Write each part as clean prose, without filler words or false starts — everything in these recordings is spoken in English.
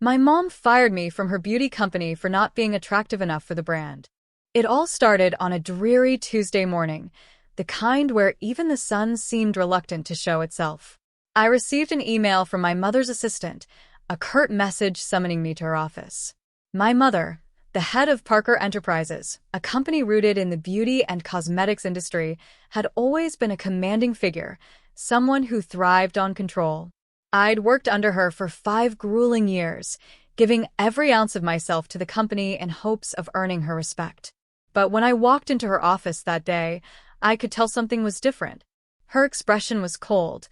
My mom fired me from her beauty company for not being attractive enough for the brand. It all started on a dreary Tuesday morning, the kind where even the sun seemed reluctant to show itself. I received an email from my mother's assistant, a curt message summoning me to her office. My mother, the head of Parker Enterprises, a company rooted in the beauty and cosmetics industry, had always been a commanding figure, someone who thrived on control. I'd worked under her for 5 grueling years, giving every ounce of myself to the company in hopes of earning her respect. But when I walked into her office that day, I could tell something was different. Her expression was cold,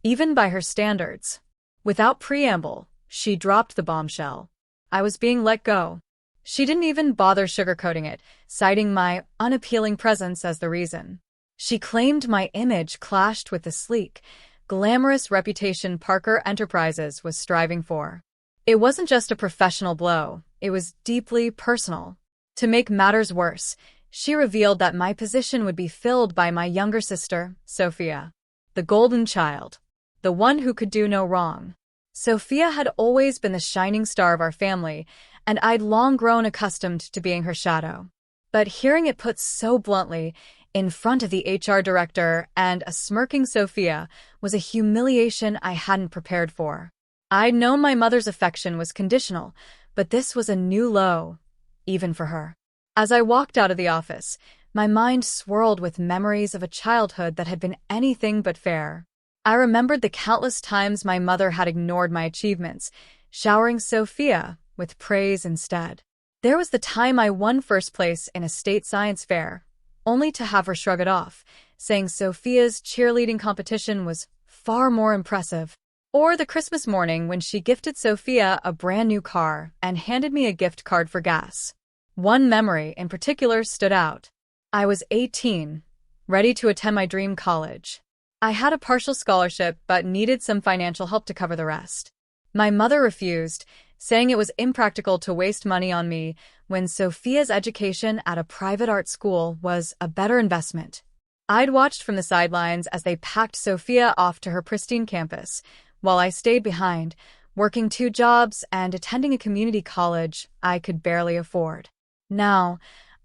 even by her standards. Without preamble, she dropped the bombshell. I was being let go. She didn't even bother sugarcoating it, citing my unappealing presence as the reason. She claimed my image clashed with the sleek, glamorous reputation Parker Enterprises was striving for. It wasn't just a professional blow, it was deeply personal. To make matters worse, she revealed that my position would be filled by my younger sister, Sophia. The golden child. The one who could do no wrong. Sophia had always been the shining star of our family, and I'd long grown accustomed to being her shadow. But hearing it put so bluntly, in front of the HR director and a smirking Sophia, was a humiliation I hadn't prepared for. I'd known my mother's affection was conditional, but this was a new low, even for her. As I walked out of the office, my mind swirled with memories of a childhood that had been anything but fair. I remembered the countless times my mother had ignored my achievements, showering Sophia with praise instead. There was the time I won first place in a state science fair, only to have her shrug it off, saying Sophia's cheerleading competition was far more impressive. Or the Christmas morning when she gifted Sophia a brand new car and handed me a gift card for gas. One memory in particular stood out. I was 18, ready to attend my dream college. I had a partial scholarship but needed some financial help to cover the rest. My mother refused, saying it was impractical to waste money on me when Sophia's education at a private art school was a better investment. I'd watched from the sidelines as they packed Sophia off to her pristine campus, while I stayed behind, working 2 jobs and attending a community college I could barely afford. Now,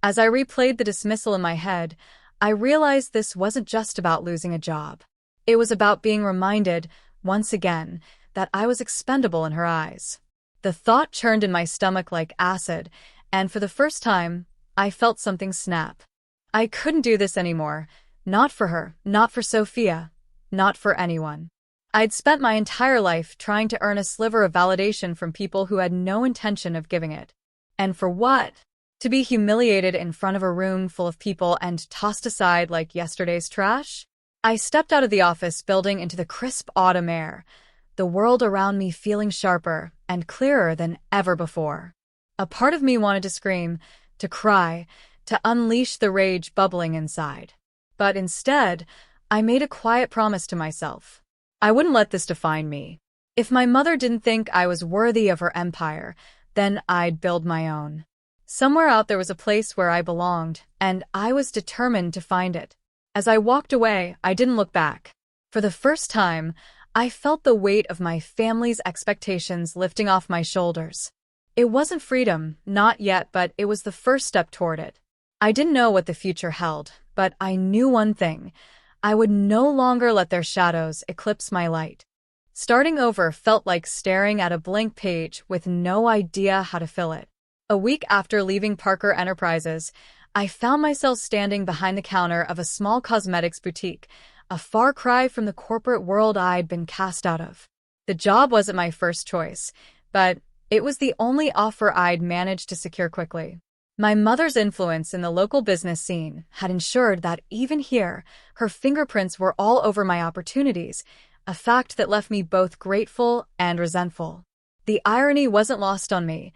as I replayed the dismissal in my head, I realized this wasn't just about losing a job. It was about being reminded, once again, that I was expendable in her eyes. The thought churned in my stomach like acid, and for the first time, I felt something snap. I couldn't do this anymore. Not for her, not for Sophia, not for anyone. I'd spent my entire life trying to earn a sliver of validation from people who had no intention of giving it. And for what? To be humiliated in front of a room full of people and tossed aside like yesterday's trash? I stepped out of the office building into the crisp autumn air, the world around me feeling sharper and clearer than ever before. A part of me wanted to scream, to cry, to unleash the rage bubbling inside. But instead, I made a quiet promise to myself. I wouldn't let this define me. If my mother didn't think I was worthy of her empire, then I'd build my own. Somewhere out there was a place where I belonged, and I was determined to find it. As I walked away, I didn't look back. For the first time, I felt the weight of my family's expectations lifting off my shoulders. It wasn't freedom, not yet, but it was the first step toward it. I didn't know what the future held, but I knew one thing. I would no longer let their shadows eclipse my light. Starting over felt like staring at a blank page with no idea how to fill it. A week after leaving Parker Enterprises, I found myself standing behind the counter of a small cosmetics boutique, a far cry from the corporate world I'd been cast out of. The job wasn't my first choice, but it was the only offer I'd managed to secure quickly. My mother's influence in the local business scene had ensured that even here, her fingerprints were all over my opportunities, a fact that left me both grateful and resentful. The irony wasn't lost on me.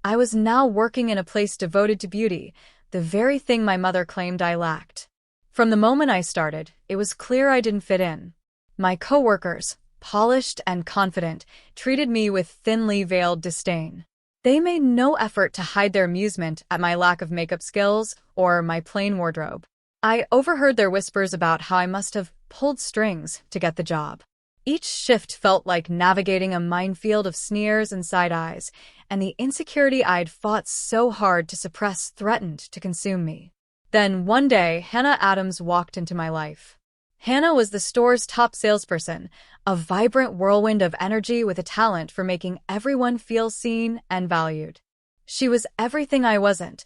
I was now working in a place devoted to beauty, the very thing my mother claimed I lacked. From the moment I started, it was clear I didn't fit in. My coworkers, polished and confident, treated me with thinly veiled disdain. They made no effort to hide their amusement at my lack of makeup skills or my plain wardrobe. I overheard their whispers about how I must have pulled strings to get the job. Each shift felt like navigating a minefield of sneers and side eyes, and the insecurity I'd fought so hard to suppress threatened to consume me. Then, one day, Hannah Adams walked into my life. Hannah was the store's top salesperson, a vibrant whirlwind of energy with a talent for making everyone feel seen and valued. She was everything I wasn't: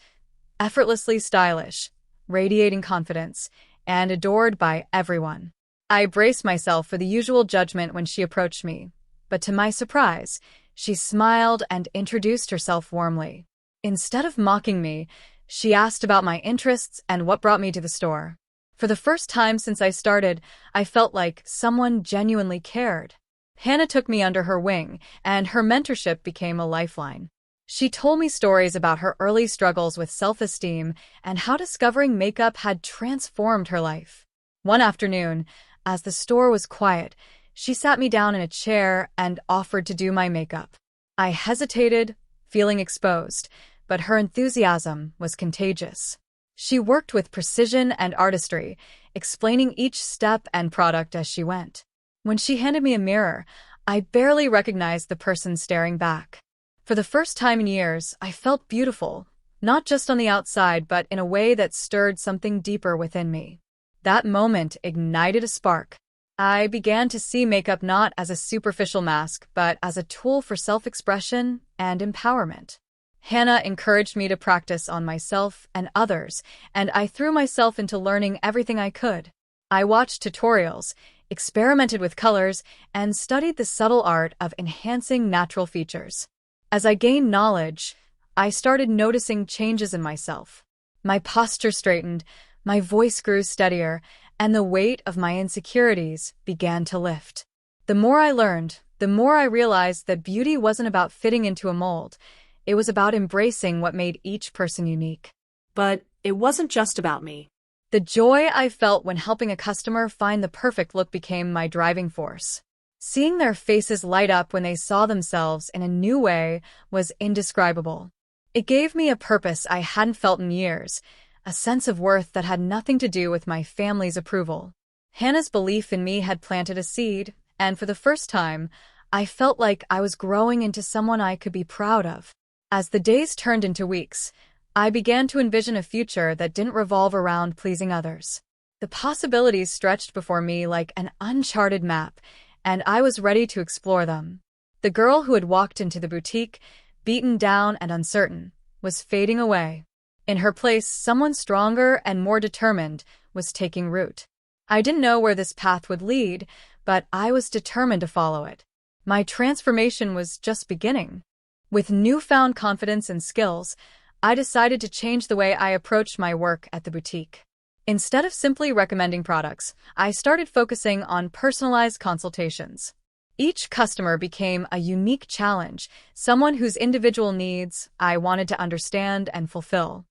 effortlessly stylish, radiating confidence, and adored by everyone. I braced myself for the usual judgment when she approached me, but to my surprise, she smiled and introduced herself warmly. Instead of mocking me, she asked about my interests and what brought me to the store. For the first time since I started, I felt like someone genuinely cared. Hannah took me under her wing, and her mentorship became a lifeline. She told me stories about her early struggles with self-esteem and how discovering makeup had transformed her life. One afternoon, as the store was quiet, she sat me down in a chair and offered to do my makeup. I hesitated, feeling exposed, but her enthusiasm was contagious. She worked with precision and artistry, explaining each step and product as she went. When she handed me a mirror, I barely recognized the person staring back. For the first time in years, I felt beautiful, not just on the outside, but in a way that stirred something deeper within me. That moment ignited a spark. I began to see makeup not as a superficial mask, but as a tool for self-expression and empowerment. Hannah encouraged me to practice on myself and others, and I threw myself into learning everything I could. I watched tutorials, experimented with colors, and studied the subtle art of enhancing natural features. As I gained knowledge, I started noticing changes in myself. My posture straightened, my voice grew steadier, and the weight of my insecurities began to lift. The more I learned, the more I realized that beauty wasn't about fitting into a mold. It was about embracing what made each person unique. But it wasn't just about me. The joy I felt when helping a customer find the perfect look became my driving force. Seeing their faces light up when they saw themselves in a new way was indescribable. It gave me a purpose I hadn't felt in years, a sense of worth that had nothing to do with my family's approval. Hannah's belief in me had planted a seed, and for the first time, I felt like I was growing into someone I could be proud of. As the days turned into weeks, I began to envision a future that didn't revolve around pleasing others. The possibilities stretched before me like an uncharted map, and I was ready to explore them. The girl who had walked into the boutique, beaten down and uncertain, was fading away. In her place, someone stronger and more determined was taking root. I didn't know where this path would lead, but I was determined to follow it. My transformation was just beginning. With newfound confidence and skills, I decided to change the way I approached my work at the boutique. Instead of simply recommending products, I started focusing on personalized consultations. Each customer became a unique challenge, someone whose individual needs I wanted to understand and fulfill.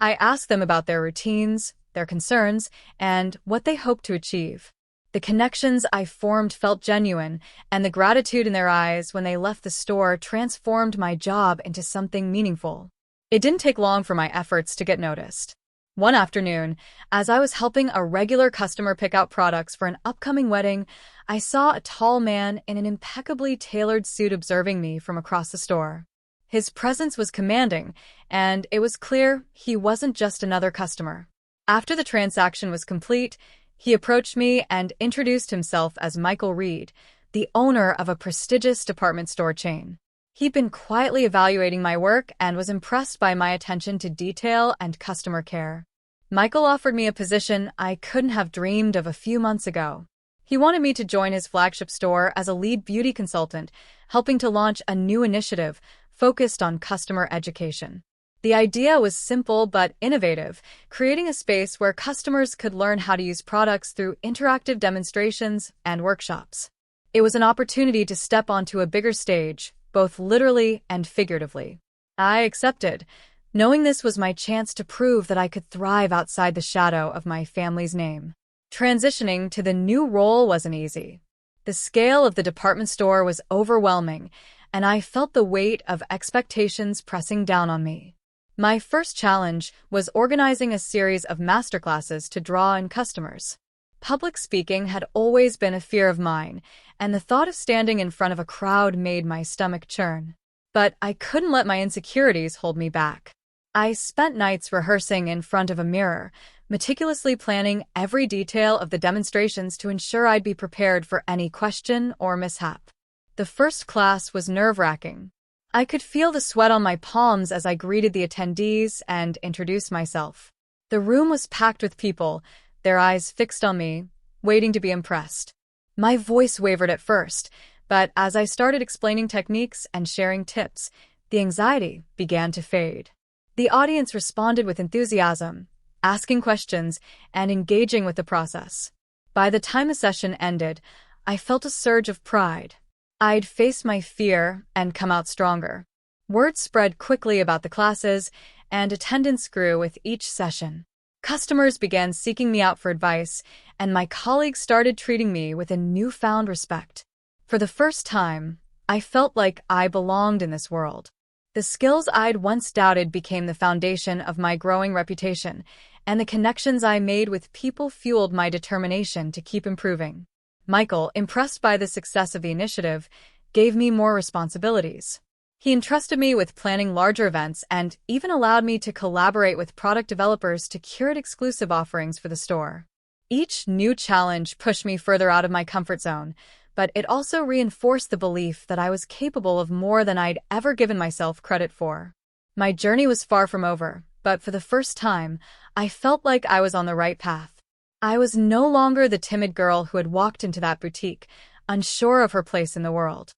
I asked them about their routines, their concerns, and what they hoped to achieve. The connections I formed felt genuine, and the gratitude in their eyes when they left the store transformed my job into something meaningful. It didn't take long for my efforts to get noticed. One afternoon, as I was helping a regular customer pick out products for an upcoming wedding, I saw a tall man in an impeccably tailored suit observing me from across the store. His presence was commanding, and it was clear he wasn't just another customer. After the transaction was complete, he approached me and introduced himself as Michael Reed, the owner of a prestigious department store chain. He'd been quietly evaluating my work and was impressed by my attention to detail and customer care. Michael offered me a position I couldn't have dreamed of a few months ago. He wanted me to join his flagship store as a lead beauty consultant, helping to launch a new initiative focused on customer education. The idea was simple but innovative, creating a space where customers could learn how to use products through interactive demonstrations and workshops. It was an opportunity to step onto a bigger stage, both literally and figuratively. I accepted, knowing this was my chance to prove that I could thrive outside the shadow of my family's name. Transitioning to the new role wasn't easy. The scale of the department store was overwhelming, and I felt the weight of expectations pressing down on me. My first challenge was organizing a series of masterclasses to draw in customers. Public speaking had always been a fear of mine, and the thought of standing in front of a crowd made my stomach churn. But I couldn't let my insecurities hold me back. I spent nights rehearsing in front of a mirror, meticulously planning every detail of the demonstrations to ensure I'd be prepared for any question or mishap. The first class was nerve-wracking. I could feel the sweat on my palms as I greeted the attendees and introduced myself. The room was packed with people, their eyes fixed on me, waiting to be impressed. My voice wavered at first, but as I started explaining techniques and sharing tips, the anxiety began to fade. The audience responded with enthusiasm, asking questions and engaging with the process. By the time the session ended, I felt a surge of pride. I'd faced my fear and come out stronger. Word spread quickly about the classes, and attendance grew with each session. Customers began seeking me out for advice, and my colleagues started treating me with a newfound respect. For the first time, I felt like I belonged in this world. The skills I'd once doubted became the foundation of my growing reputation, and the connections I made with people fueled my determination to keep improving. Michael, impressed by the success of the initiative, gave me more responsibilities. He entrusted me with planning larger events and even allowed me to collaborate with product developers to curate exclusive offerings for the store. Each new challenge pushed me further out of my comfort zone, but it also reinforced the belief that I was capable of more than I'd ever given myself credit for. My journey was far from over, but for the first time, I felt like I was on the right path. I was no longer the timid girl who had walked into that boutique, unsure of her place in the world.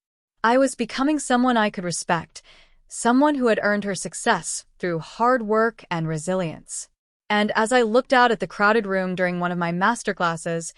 I was becoming someone I could respect, someone who had earned her success through hard work and resilience. And as I looked out at the crowded room during one of my masterclasses,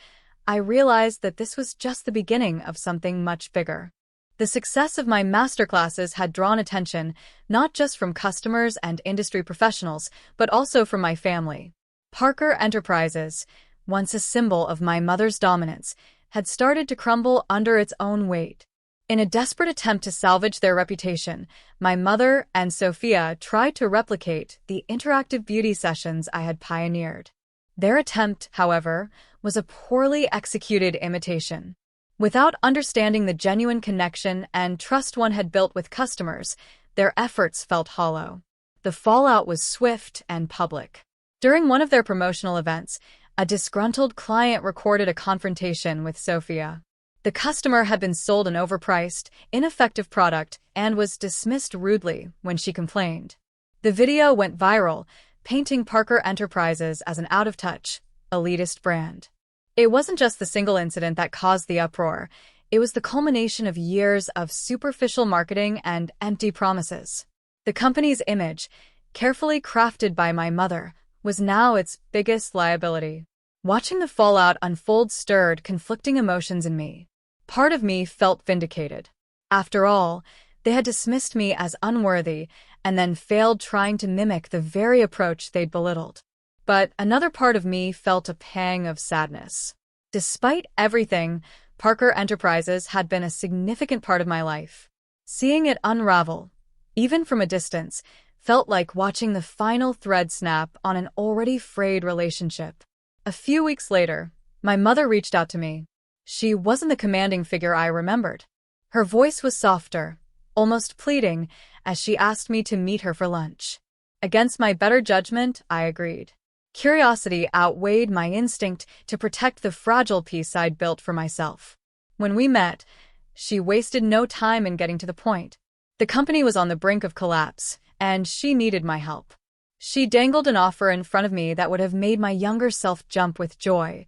I realized that this was just the beginning of something much bigger. The success of my masterclasses had drawn attention, not just from customers and industry professionals, but also from my family. Parker Enterprises, once a symbol of my mother's dominance, had started to crumble under its own weight. In a desperate attempt to salvage their reputation, my mother and Sophia tried to replicate the interactive beauty sessions I had pioneered. Their attempt, however, was a poorly executed imitation. Without understanding the genuine connection and trust one had built with customers, their efforts felt hollow. The fallout was swift and public. During one of their promotional events, a disgruntled client recorded a confrontation with Sophia. The customer had been sold an overpriced, ineffective product and was dismissed rudely when she complained. The video went viral, painting Parker Enterprises as an out-of-touch, elitist brand. It wasn't just the single incident that caused the uproar. It was the culmination of years of superficial marketing and empty promises. The company's image, carefully crafted by my mother, was now its biggest liability. Watching the fallout unfold stirred conflicting emotions in me. Part of me felt vindicated. After all, they had dismissed me as unworthy and then failed trying to mimic the very approach they'd belittled. But another part of me felt a pang of sadness. Despite everything, Parker Enterprises had been a significant part of my life. Seeing it unravel, even from a distance, felt like watching the final thread snap on an already frayed relationship. A few weeks later, my mother reached out to me. She wasn't the commanding figure I remembered. Her voice was softer, almost pleading, as she asked me to meet her for lunch. Against my better judgment, I agreed. Curiosity outweighed my instinct to protect the fragile peace I'd built for myself. When we met, she wasted no time in getting to the point. The company was on the brink of collapse, and she needed my help. She dangled an offer in front of me that would have made my younger self jump with joy.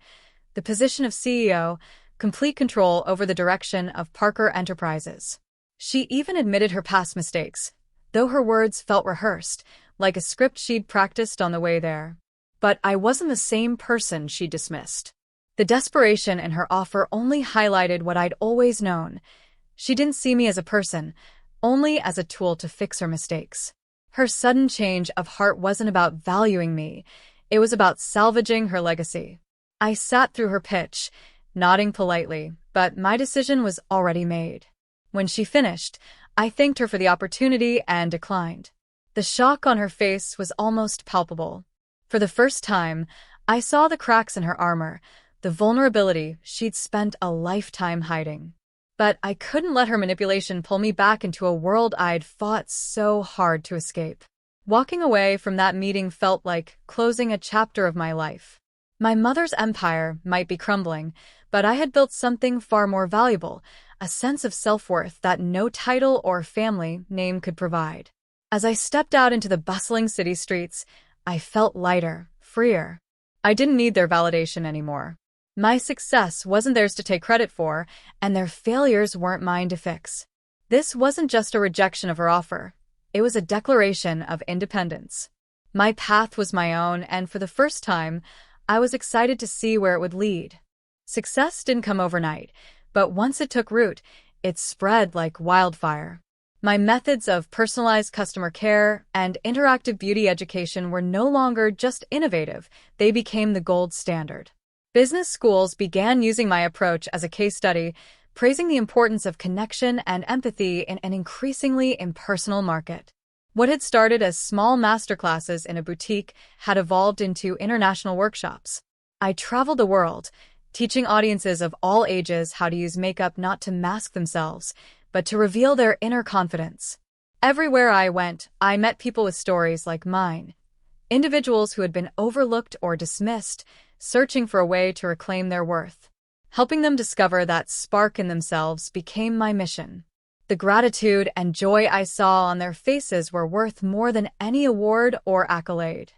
The position of CEO, complete control over the direction of Parker Enterprises. She even admitted her past mistakes, though her words felt rehearsed, like a script she'd practiced on the way there. But I wasn't the same person she dismissed. The desperation in her offer only highlighted what I'd always known. She didn't see me as a person, only as a tool to fix her mistakes. Her sudden change of heart wasn't about valuing me, it was about salvaging her legacy. I sat through her pitch, nodding politely, but my decision was already made. When she finished, I thanked her for the opportunity and declined. The shock on her face was almost palpable. For the first time, I saw the cracks in her armor, the vulnerability she'd spent a lifetime hiding. But I couldn't let her manipulation pull me back into a world I'd fought so hard to escape. Walking away from that meeting felt like closing a chapter of my life. My mother's empire might be crumbling, but I had built something far more valuable, a sense of self-worth that no title or family name could provide. As I stepped out into the bustling city streets, I felt lighter, freer. I didn't need their validation anymore. My success wasn't theirs to take credit for, and their failures weren't mine to fix. This wasn't just a rejection of her offer. It was a declaration of independence. My path was my own, and for the first time, I was excited to see where it would lead. Success didn't come overnight, but once it took root, it spread like wildfire. My methods of personalized customer care and interactive beauty education were no longer just innovative, they became the gold standard. Business schools began using my approach as a case study, praising the importance of connection and empathy in an increasingly impersonal market. What had started as small masterclasses in a boutique had evolved into international workshops. I traveled the world, teaching audiences of all ages how to use makeup not to mask themselves, but to reveal their inner confidence. Everywhere I went, I met people with stories like mine, individuals who had been overlooked or dismissed, searching for a way to reclaim their worth. Helping them discover that spark in themselves became my mission. The gratitude and joy I saw on their faces were worth more than any award or accolade.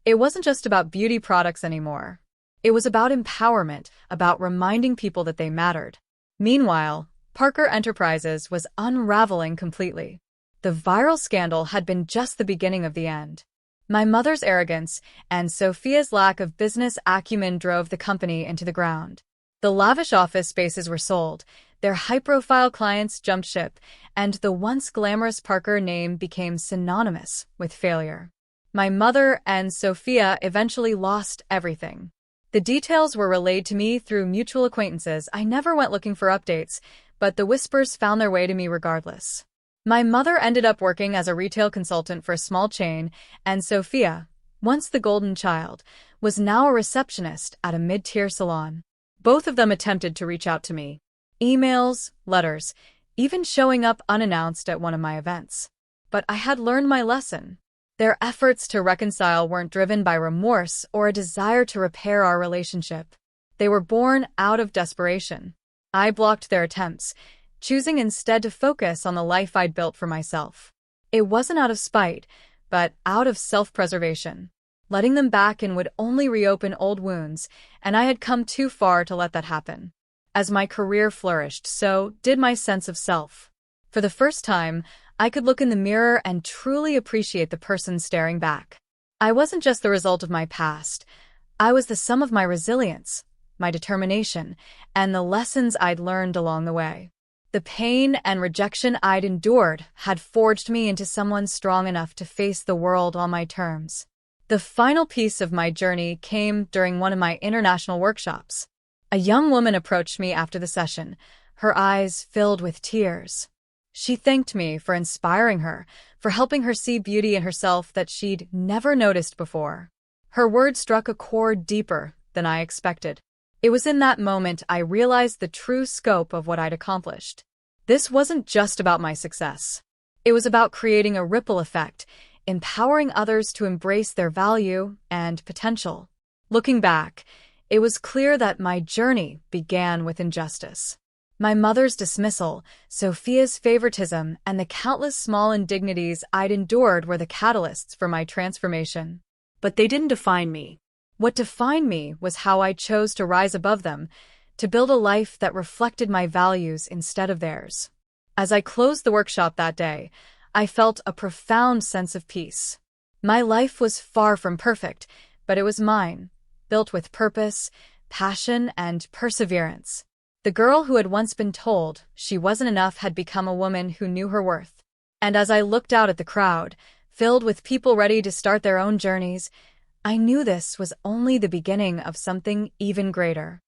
It wasn't just about beauty products anymore. It was about empowerment, about reminding people that they mattered. Meanwhile, Parker Enterprises was unraveling completely. The viral scandal had been just the beginning of the end. My mother's arrogance and Sophia's lack of business acumen drove the company into the ground. The lavish office spaces were sold, their high-profile clients jumped ship, and the once glamorous Parker name became synonymous with failure. My mother and Sophia eventually lost everything. The details were relayed to me through mutual acquaintances. I never went looking for updates, but the whispers found their way to me regardless. My mother ended up working as a retail consultant for a small chain, and Sophia, once the golden child, was now a receptionist at a mid-tier salon. Both of them attempted to reach out to me. Emails, letters, even showing up unannounced at one of my events. But I had learned my lesson. Their efforts to reconcile weren't driven by remorse or a desire to repair our relationship. They were born out of desperation. I blocked their attempts, choosing instead to focus on the life I'd built for myself. It wasn't out of spite, but out of self-preservation. Letting them back in would only reopen old wounds, and I had come too far to let that happen. As my career flourished, so did my sense of self. For the first time, I could look in the mirror and truly appreciate the person staring back. I wasn't just the result of my past. I was the sum of my resilience, my determination, and the lessons I'd learned along the way. The pain and rejection I'd endured had forged me into someone strong enough to face the world on my terms. The final piece of my journey came during one of my international workshops. A young woman approached me after the session, her eyes filled with tears. She thanked me for inspiring her, for helping her see beauty in herself that she'd never noticed before. Her words struck a chord deeper than I expected. It was in that moment I realized the true scope of what I'd accomplished. This wasn't just about my success. It was about creating a ripple effect, empowering others to embrace their value and potential. Looking back, it was clear that my journey began with injustice. My mother's dismissal, Sophia's favoritism, and the countless small indignities I'd endured were the catalysts for my transformation. But they didn't define me. What defined me was how I chose to rise above them, to build a life that reflected my values instead of theirs. As I closed the workshop that day, I felt a profound sense of peace. My life was far from perfect, but it was mine, built with purpose, passion, and perseverance. The girl who had once been told she wasn't enough had become a woman who knew her worth. And as I looked out at the crowd, filled with people ready to start their own journeys, I knew this was only the beginning of something even greater.